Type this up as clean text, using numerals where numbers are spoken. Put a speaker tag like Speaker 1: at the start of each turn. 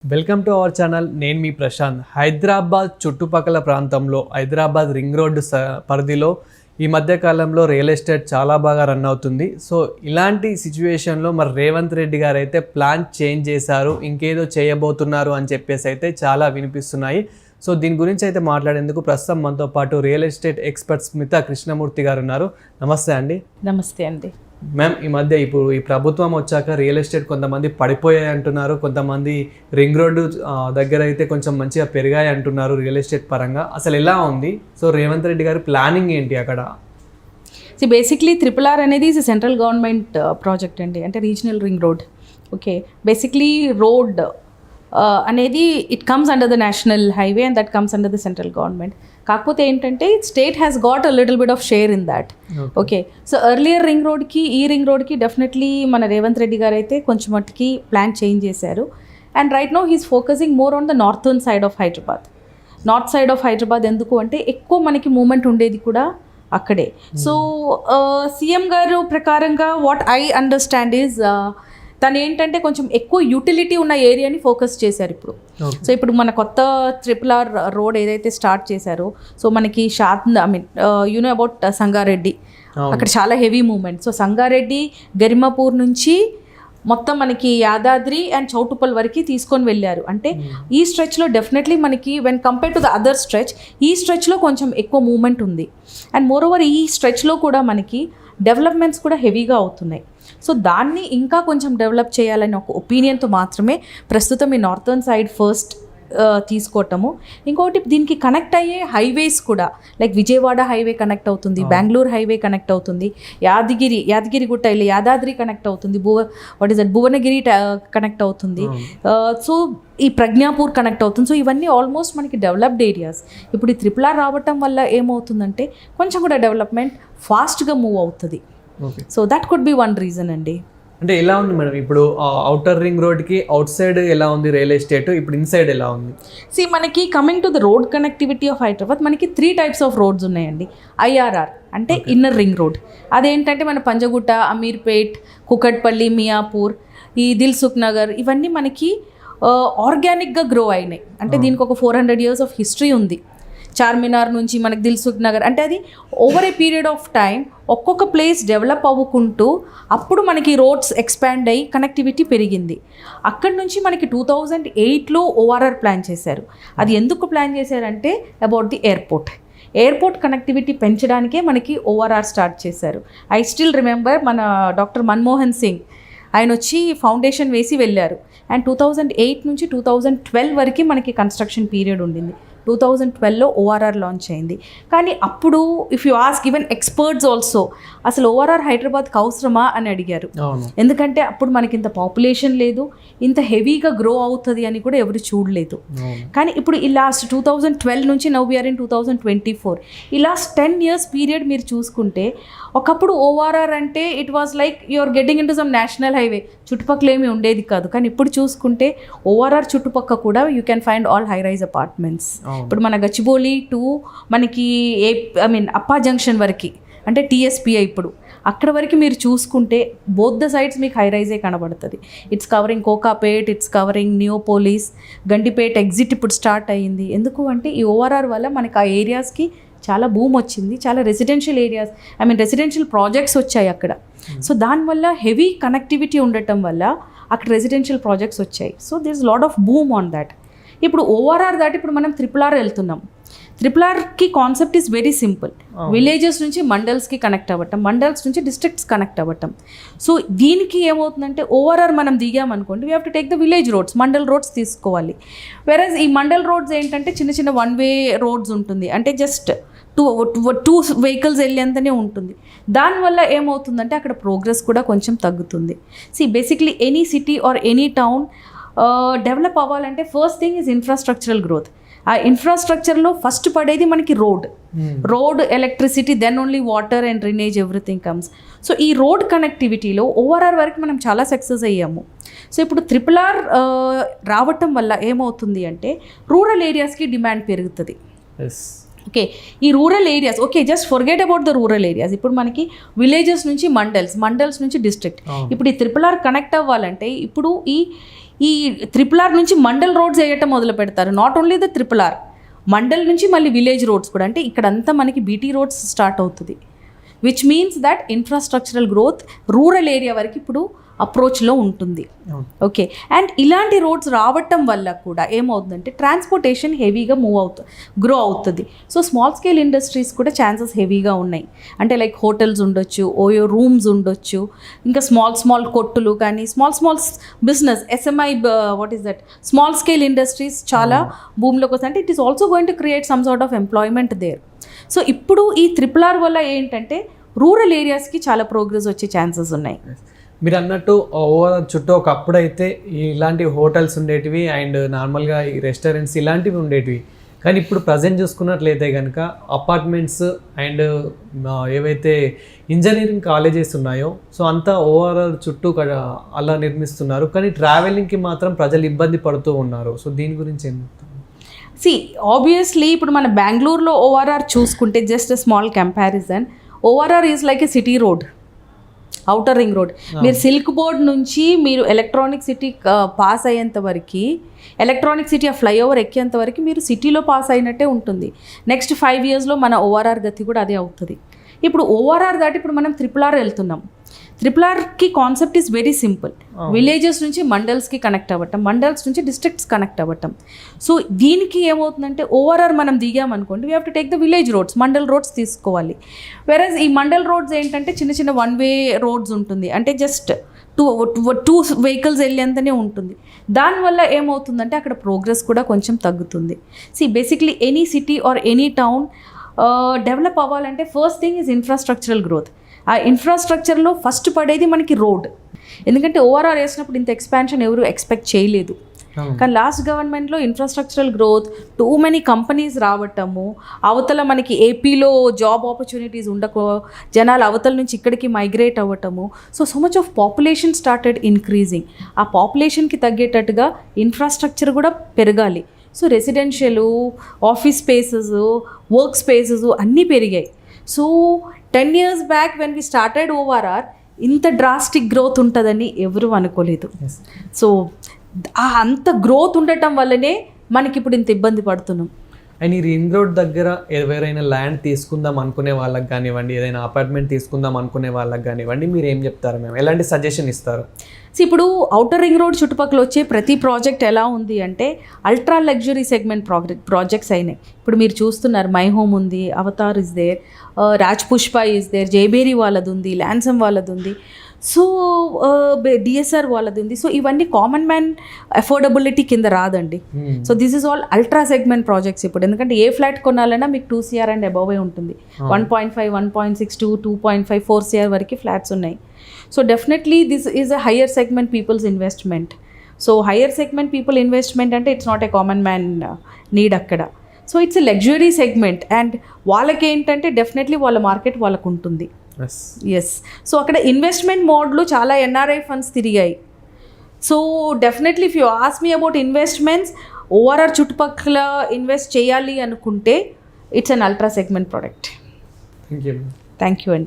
Speaker 1: Welcome to our channel. నేను మీ ప్రశాంత్. హైదరాబాద్ చుట్టుపక్కల ప్రాంతంలో హైదరాబాద్ రింగ్ రోడ్ పరిధిలో ఈ మధ్య కాలంలో రియల్ ఎస్టేట్ చాలా బాగా రన్ అవుతుంది. సో ఇలాంటి సిచ్యువేషన్లో మరి రేవంత్ రెడ్డి గారు అయితే ప్లాన్ చేంజ్ చేశారు, ఇంకేదో చేయబోతున్నారు అని చెప్పేసి అయితే చాలా వినిపిస్తున్నాయి. సో దీని గురించి అయితే మాట్లాడేందుకు ప్రస్తుతం మనతో పాటు real estate expert Smitha Krishnamurthy గారు ఉన్నారు. నమస్తే అండి.
Speaker 2: నమస్తే అండి.
Speaker 1: మ్యామ్, ఈ మధ్య ఇప్పుడు ఈ ప్రభుత్వం వచ్చాక రియల్ ఎస్టేట్ కొంతమంది పడిపోయాయి అంటున్నారు, కొంతమంది రింగ్ రోడ్డు దగ్గర అయితే కొంచెం మంచిగా పెరిగాయి అంటున్నారు రియల్ ఎస్టేట్ పరంగా. అసలు ఎలా ఉంది? సో రేవంత్ రెడ్డి గారి ప్లానింగ్ ఏంటి అక్కడ?
Speaker 2: బేసిక్లీ RRR అనేది సెంట్రల్ గవర్నమెంట్ ప్రాజెక్ట్ అండి, అంటే regional ring road. Okay, basically road అనేది it comes under the national highway and that comes under the central government. కాకపోతే ఏంటంటే state has got a little bit of share in that. Okay, so earlier ring రోడ్కి ఈ ring రోడ్కి definitely మన రేవంత్ రెడ్డి గారు అయితే కొంచెం మట్టుకి ప్లాన్ చేంజ్ చేశారు. And right now he's focusing more on the northern side of Hyderabad. North side of Hyderabad ఎందుకు అంటే ఎక్కువ మనకి మూమెంట్ ఉండేది కూడా అక్కడే. సో సీఎం గారు ప్రకారంగా వాట్ ఐ అండర్స్టాండ్ ఈజ్ తను ఏంటంటే కొంచెం ఎక్కువ యూటిలిటీ ఉన్న ఏరియాని ఫోకస్ చేశారు ఇప్పుడు. సో ఇప్పుడు మన కొత్త RRR రోడ్ ఏదైతే స్టార్ట్ చేశారో, సో మనకి యూనో అబౌట్ సంగారెడ్డి, అక్కడ చాలా heavy moment. So Sangareddy, Garimapur నుంచి మొత్తం మనకి యాదాద్రి అండ్ చౌటుప్పల్ వరకు తీసుకొని వెళ్ళారు. అంటే ఈ స్ట్రెచ్లో డెఫినెట్లీ మనకి when compare to the other stretch, ఈ స్ట్రెచ్లో కొంచెం ఎక్కువ మూమెంట్ ఉంది. అండ్ మోర్ ఓవర్ ఈ స్ట్రెచ్లో కూడా మనకి డెవలప్మెంట్స్ కూడా హెవీగా అవుతున్నాయి. సో దాన్ని ఇంకా కొంచెం డెవలప్ చేయాలని ఒక ఒపీనియన్తో మాత్రమే ప్రస్తుతం ఈ నార్థర్న్ సైడ్ ఫస్ట్ తీసుకోవటము. ఇంకొకటి దీనికి కనెక్ట్ అయ్యే హైవేస్ కూడా, లైక్ విజయవాడ హైవే కనెక్ట్ అవుతుంది, బెంగళూరు హైవే కనెక్ట్ అవుతుంది, యాదగిరిగుట్ట వెళ్ళి యాదాద్రి కనెక్ట్ అవుతుంది, భువనగిరి కనెక్ట్ అవుతుంది, సో ఈ ప్రజ్ఞాపూర్ కనెక్ట్ అవుతుంది. సో ఇవన్నీ ఆల్మోస్ట్ మనకి డెవలప్డ్ ఏరియాస్. ఇప్పుడు ఈ RRR రావటం వల్ల ఏమవుతుందంటే కొంచెం కూడా డెవలప్మెంట్ ఫాస్ట్గా మూవ్ అవుతుంది. So that could be one reason అండి.
Speaker 1: అంటే ఎలా ఉంది మేడం ఇప్పుడు అవుటర్ రింగ్ రోడ్కి అవుట్ సైడ్ ఎలా ఉంది రియల్ ఎస్టేట్, ఇప్పుడు ఇన్సైడ్ ఎలా ఉంది?
Speaker 2: మనకి coming to the road connectivity of Hyderabad, మనకి 3 types ఆఫ్ రోడ్స్ ఉన్నాయండి. IRR అంటే ఇన్నర్ రింగ్ రోడ్, అదేంటంటే మన పంజగుట్ట, అమీర్పేట్, కుకట్పల్లి, మియాపూర్, ఈ దిల్సుఖ్ నగర్, ఇవన్నీ మనకి ఆర్గానిక్గా గ్రో అయినాయి. అంటే దీనికి ఒక 400 years ఆఫ్ హిస్టరీ ఉంది. చార్మినార్ నుంచి మనకి దిల్సుఖ్ నగర్, అంటే అది over a period of time ఒక్కొక్క ప్లేస్ డెవలప్ అవ్వుకుంటూ అప్పుడు మనకి రోడ్స్ ఎక్స్పాండ్ అయ్యి కనెక్టివిటీ పెరిగింది. అక్కడి నుంచి మనకి 2008లో ORR ప్లాన్ చేశారు. అది ఎందుకు ప్లాన్ చేశారంటే అబౌట్ ది ఎయిర్పోర్ట్ కనెక్టివిటీ పెంచడానికే మనకి ORR స్టార్ట్ చేశారు. ఐ స్టిల్ రిమెంబర్ మన డాక్టర్ మన్మోహన్ సింగ్ ఆయన వచ్చి ఫౌండేషన్ వేసి వెళ్ళారు. అండ్ 2008 నుంచి 2012 వరకు మనకి కన్స్ట్రక్షన్ పీరియడ్ ఉండింది. 2012లో ORR లాంచ్ అయింది. కానీ అప్పుడు if you ask even experts also అసలు ORR హైదరాబాద్కి అవసరమా అని అడిగారు. ఎందుకంటే అప్పుడు మనకి ఇంత పాపులేషన్ లేదు, ఇంత హెవీగా గ్రో అవుతుంది అని కూడా ఎవరు చూడలేదు. కానీ ఇప్పుడు ఈ లాస్ట్ 2012 నుంచి నౌ వీఆర్ ఇన్ 2024, ఈ లాస్ట్ 10 years పీరియడ్ మీరు చూసుకుంటే ఒకప్పుడు ORR అంటే it was like you're getting into some national highway, చుట్టుపక్కల ఏమీ ఉండేది కాదు. కానీ ఇప్పుడు చూసుకుంటే ORR చుట్టుపక్కల కూడా you can find all high rise apartments. ఇప్పుడు మన గచ్చిబౌలి టు మనకి అప్పా జంక్షన్ వరకు, అంటే TSPI, ఇప్పుడు అక్కడ వరకు మీరు చూసుకుంటే బోత్ ద సైడ్స్ మీకు హై రైజే కనబడుతుంది. It's covering Kokapet, it's covering Neopolis, Gandipet exit ఇప్పుడు స్టార్ట్ అయ్యింది. ఎందుకు అంటే ఈ ORR వల్ల మనకి ఆ ఏరియాస్కి చాలా బూమ్ వచ్చింది, చాలా రెసిడెన్షియల్ ఏరియాస్, రెసిడెన్షియల్ ప్రాజెక్ట్స్ వచ్చాయి అక్కడ. సో దానివల్ల హెవీ కనెక్టివిటీ ఉండటం వల్ల అక్కడ రెసిడెన్షియల్ ప్రాజెక్ట్స్ వచ్చాయి. So there is lot of boom on that. ఇప్పుడు ORR దాటి ఇప్పుడు మనం RRR వెళ్తున్నాం. RRRకి concept is very simple. Villages నుంచి మండల్స్కి కనెక్ట్ అవ్వటం, మండల్స్ నుంచి డిస్ట్రిక్ట్స్ కనెక్ట్ అవ్వటం. సో దీనికి ఏమవుతుందంటే ORR మనం దిగామనుకోండి, we have to take the village roads, mandal roads తీసుకోవాలి. వెరస్ ఈ మండల్ రోడ్స్ ఏంటంటే చిన్న చిన్న 1-way రోడ్స్ ఉంటుంది, అంటే జస్ట్ టూ వెహికల్స్ వెళ్ళేంతనే ఉంటుంది. దానివల్ల ఏమవుతుందంటే అక్కడ ప్రోగ్రెస్ కూడా కొంచెం తగ్గుతుంది. Basically any city or any town develop అవ్వాలంటే first thing is infrastructural growth. ఆ ఇన్ఫ్రాస్ట్రక్చర్లో ఫస్ట్ పడేది మనకి road, electricity, then only water and drainage, everything comes. So ఈ రోడ్ కనెక్టివిటీలో ORR వరకు మనం చాలా సక్సెస్ అయ్యాము. సో ఇప్పుడు RRR రావటం వల్ల ఏమవుతుంది అంటే రూరల్ ఏరియాస్కి డిమాండ్ పెరుగుతుంది. ఓకే, ఈ rural areas, okay, just forget about the rural areas. ఇప్పుడు మనకి విలేజెస్ నుంచి మండల్స్ నుంచి డిస్ట్రిక్ట్, ఇప్పుడు ఈ RRR కనెక్ట్ అవ్వాలంటే ఇప్పుడు ఈ ఈ RRR నుంచి మండల్ రోడ్స్ వేయటం మొదలు పెడతారు. Not only the RRR, mandal నుంచి మళ్ళీ విలేజ్ రోడ్స్ కూడా. అంటే ఇక్కడంతా మనకి బీటీ రోడ్స్ స్టార్ట్ అవుతుంది, which means that infrastructural growth rural area వరకు ఇప్పుడు అప్రోచ్లో ఉంటుంది. ఓకే, అండ్ ఇలాంటి రోడ్స్ రావటం వల్ల కూడా ఏమవుతుందంటే ట్రాన్స్పోర్టేషన్ హెవీగా గ్రో అవుతుంది. సో స్మాల్ స్కేల్ ఇండస్ట్రీస్ కూడా ఛాన్సెస్ హెవీగా ఉన్నాయి. అంటే లైక్ హోటల్స్ ఉండొచ్చు, ఓయో రూమ్స్ ఉండొచ్చు, ఇంకా స్మాల్ కొట్టులు కానీ small business SMI what is that small scale industries చాలా భూమిలోకి వస్తాయి. అంటే it is also going to create some sort of employment there. So ఇప్పుడు ఈ RRR వల్ల ఏంటంటే రూరల్ ఏరియాస్కి చాలా ప్రోగ్రెస్ వచ్చే ఛాన్సెస్ ఉన్నాయి.
Speaker 1: మీరు అన్నట్టు ఓవరాల్ చుట్టూ ఒకప్పుడైతే ఇలాంటి హోటల్స్ ఉండేటివి అండ్ నార్మల్గా ఈ రెస్టారెంట్స్ ఇలాంటివి ఉండేటివి. కానీ ఇప్పుడు ప్రజెంట్ చూసుకున్నట్లయితే కనుక అపార్ట్మెంట్స్ అండ్ ఏవైతే ఇంజనీరింగ్ కాలేజెస్ ఉన్నాయో సో అంతా ఓవరాల్ చుట్టూ అలా నిర్మిస్తున్నారు. కానీ ట్రావెలింగ్కి మాత్రం ప్రజలు ఇబ్బంది పడుతూ ఉన్నారు. సో దీని గురించి ఏం
Speaker 2: ఆబ్వియస్లీ ఇప్పుడు మన బెంగళూరులో ORR చూసుకుంటే just small comparison, ORR is like A city road, outer ring road. మీరు సిల్క్ బోర్డ్ నుంచి మీరు ఎలక్ట్రానిక్ సిటీ పాస్ అయ్యేంత వరకు, ఎలక్ట్రానిక్ సిటీ ఆ ఫ్లైఓవర్ ఎక్కేంత వరకు మీరు సిటీలో పాస్ అయినట్టే ఉంటుంది. నెక్స్ట్ 5 yearsలో మన ORR గతి కూడా అదే అవుతుంది. ఇప్పుడు ORR దాటి ఇప్పుడు మనం RRR వెళ్తున్నాం. RRRకి concept is very simple. Villages నుంచి మండల్స్కి కనెక్ట్ అవ్వటం, మండల్స్ నుంచి డిస్ట్రిక్ట్స్ కనెక్ట్ అవ్వటం. సో దీనికి ఏమవుతుందంటే ORR మనం దిగామనుకోండి, we have to take the village roads, mandal roads తీసుకోవాలి. వెరస్ ఈ మండల్ రోడ్స్ ఏంటంటే చిన్న 1-way రోడ్స్ ఉంటుంది, అంటే జస్ట్ టూ వెహికల్స్ వెళ్ళేంతనే ఉంటుంది. దానివల్ల ఏమవుతుందంటే అక్కడ ప్రోగ్రెస్ కూడా కొంచెం తగ్గుతుంది. Basically any city or any town develop అవ్వాలంటే first thing is infrastructural growth. ఆ ఇన్ఫ్రాస్ట్రక్చర్లో ఫస్ట్ పడేది మనకి రోడ్. ఎందుకంటే ORR వేసినప్పుడు ఇంత ఎక్స్పాన్షన్ ఎవరు ఎక్స్పెక్ట్ చేయలేదు. కానీ లాస్ట్ గవర్నమెంట్లో infrastructural growth, too many companies రావటము, అవతల మనకి ఏపీలో జాబ్ ఆపర్చునిటీస్ ఉండకో జనాలు అవతల నుంచి ఇక్కడికి మైగ్రేట్ అవ్వటము. So much of population started increasing. ఆ పాపులేషన్కి తగ్గేటట్టుగా ఇన్ఫ్రాస్ట్రక్చర్ కూడా పెరగాలి. So residential, office spaces, work spaces అన్నీ పెరిగాయి. So 10 years back when we started ORR ఇంత డ్రాస్టిక్ గ్రోత్ ఉంటుందని ఎవరు అనుకోలేదు. సో అంత గ్రోత్ ఉండటం వల్లనే మనకి ఇప్పుడు ఇంత ఇబ్బంది పడుతున్నాం.
Speaker 1: అండ్ ఈ రింగ్ రోడ్ దగ్గర ఎవరైనా ల్యాండ్ తీసుకుందాం అనుకునే వాళ్ళకి కానివ్వండి, ఏదైనా అపార్ట్మెంట్ తీసుకుందాం అనుకునే వాళ్ళకి కానివ్వండి, మీరు ఏం చెప్తారు, మేము ఎలాంటి సజెషన్ ఇస్తారు?
Speaker 2: ఇప్పుడు ఔటర్ రింగ్ రోడ్ చుట్టుపక్కల వచ్చే ప్రతి ప్రాజెక్ట్ ఎలా ఉంది అంటే అల్ట్రా లగ్జరీ సెగ్మెంట్ ప్రాజెక్ట్స్ అయినాయి. ఇప్పుడు మీరు చూస్తున్నారు, మై హోమ్ ఉంది, Avatar is there, Raj Pushpa is there, Jayabheri వాళ్ళది ఉంది, ల్యాన్సమ్ వాళ్ళది ఉంది, సో DSR వాళ్ళది ఉంది. సో ఇవన్నీ కామన్ మ్యాన్ అఫోర్డబిలిటీ కింద రాదండి. So this is all ultra segment projects. ఇప్పుడు ఎందుకంటే ఏ ఫ్లాట్ కొనాలన్నా మీకు 2 CR అండ్ అబవ్ ఉంటుంది. 1.5, 1.6 to 2.5, 4 CR వరకు ఫ్లాట్స్ ఉన్నాయి. So definitely this is a higher segment people's investment. So higher segment people investment అంటే it's not a common man need అక్కడ. So it's a luxury segment and వాళ్ళకి ఏంటంటే definitely వాళ్ళ market వాళ్ళకు ఉంటుంది. Yes, so అక్కడ investment మోడ్లో చాలా NRI ఫండ్స్ తిరిగాయి. So definitely if you ask me about investments, ORR చుట్టుపక్కల ఇన్వెస్ట్ చేయాలి అనుకుంటే it's an ultra segment product.
Speaker 1: Thank you
Speaker 2: అండి.